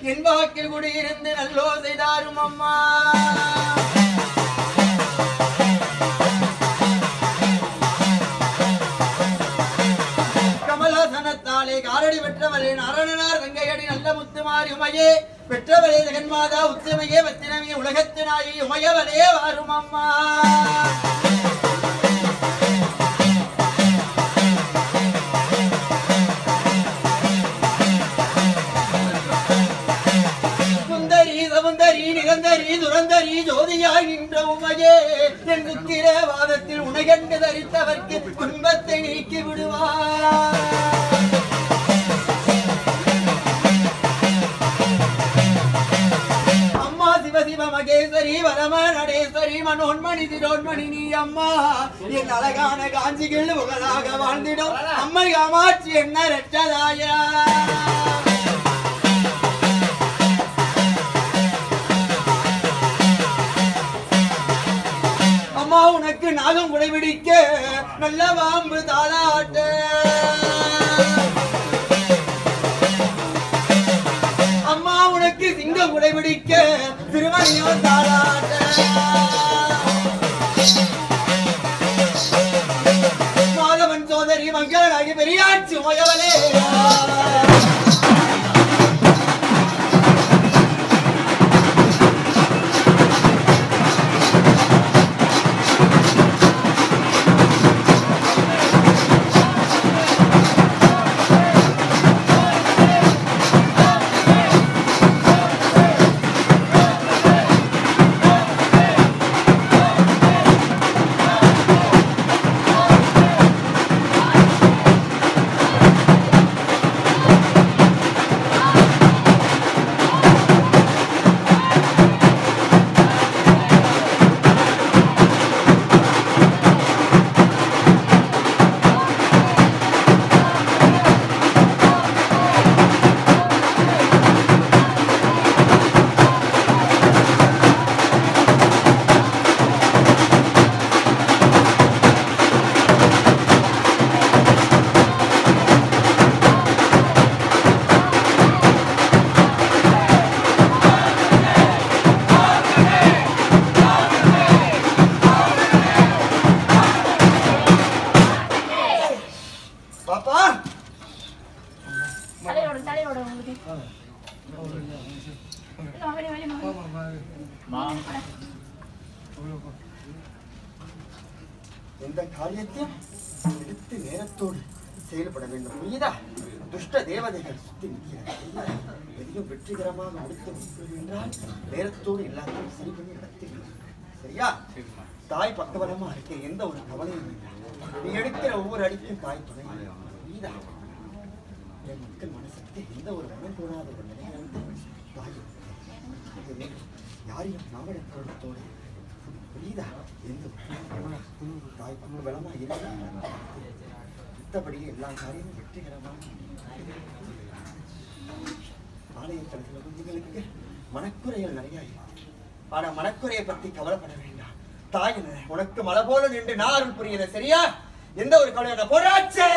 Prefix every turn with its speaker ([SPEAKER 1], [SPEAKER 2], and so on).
[SPEAKER 1] என் வாக்கில் குடியிருந்து நல்லோ செய்தாரும் அம்மா. கமலாசனத்தாலே காரடி பெற்றவளே நாரணனார் தங்கையடி நல்ல முத்துமாரி உமையே பெற்றவளே ஜெகன்மாதா உத்தமையே பத்தினமே உலகத்து நாயி உமையவளே வாரும் அம்மா. நிரந்தரி துரந்தரி ஜோதியாய் நின்ற உமையே என் உக்கிரவாதத்தில் உனகண்டு தரித்தவர்க்கு துன்பத்தை நீக்கி விடுவார். அம்மா சிவசிவ மகேஸ்வரி வரம நடேஸ்வரி மனோன்மணி திரோன்மணி நீ அம்மா என் அழகான காஞ்சிகள் புகழாக வாழ்ந்திடும் அம்மை காமாட்சி என்ன ரட்சதாயா. அம்மா உனக்கு நாகம் குடைபிடிக்க நல்ல பாம்பு தாளாட்ட. அம்மா உனக்கு சிங்கம் குடைபிடிக்க திருமணியோ தாளாட்ட. மாதவன் சோதரி மங்களாகி பெரியாட்சி உமையவளே. எந்த காரியத்தையும் எடுத்து நேரத்தோடு செயல்பட வேண்டும். புரியுதா? துஷ்ட தேவதைகள் சுத்தி நிற்கிறார். எதையும் வெற்றிகரமாக முடித்து என்றால் நேரத்தோடு எல்லாத்தையும் சரி பண்ணி நடத்துகிறேன். சரியா? தாய் பக்கபலமா இருக்க எந்த ஒரு கவலையும் இல்லை. நீ எடுக்கிற ஒவ்வொரு அடிக்கும் தாய் துணை. புரியுதா? என் மக்கள் மனசுக்கு எந்த ஒரு மனம் கூடாத ஒரு நிலையிலிருந்து தாய் யாரையும் நாவடத்தோடு. புரியுதா? எந்த தாய் பக்கபலமா இருக்க மற்றபடியே எல்லா காரியமும் வெற்றிகரமாக ஆலயத்தலத்தில் குஞ்சுகளுக்கு மனக்குறைகள் நிறைய இருக்கு. ஆனா மனக்குறையை பத்தி கவலைப்பட வேண்டாம். தாய் உனக்கு மலை போல நின்று நான் அருள் புரியல. சரியா? எந்த ஒரு கவலை போராட்சி